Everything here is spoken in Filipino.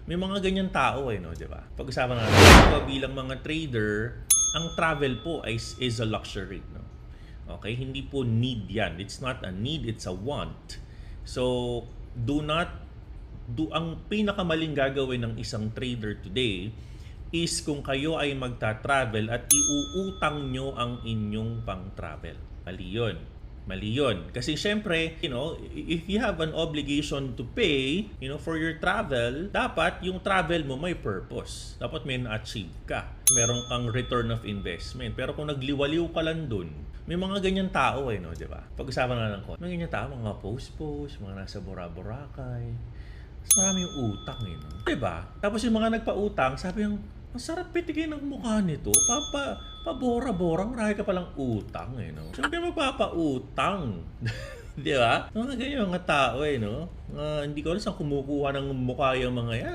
May mga ganyan tao no, di ba? Pag-usapan natin, bilang mga trader, ang travel po is a luxury, no? Okay? Hindi po need yan. It's not a need, it's a want. So, ang pinakamaling gagawin ng isang trader today is kung kayo ay magta-travel at iuutang nyo ang inyong pang-travel. Mali yun. Mali yun. Kasi syempre, if you have an obligation to pay, for your travel, dapat yung travel mo may purpose. Dapat may na-achieve ka. Meron kang return of investment. Pero kung nagliwaliw ka lang dun, may mga ganyan tao no, di ba? Pag-usapan na lang ko. May ganyan tao, mga post-post, mga nasa Boracay. Mas marami yung utang no? Diba? Tapos yung mga nagpa-utang, sabi yung, ang sarap pitigin ng mukha nito. Pabora-bora, marami ka palang utang no? Siyempre magpapautang. Di ba? Mga ganyan mga tao no? Hindi ko alam saan kumukuha ng mukha yung mga yan.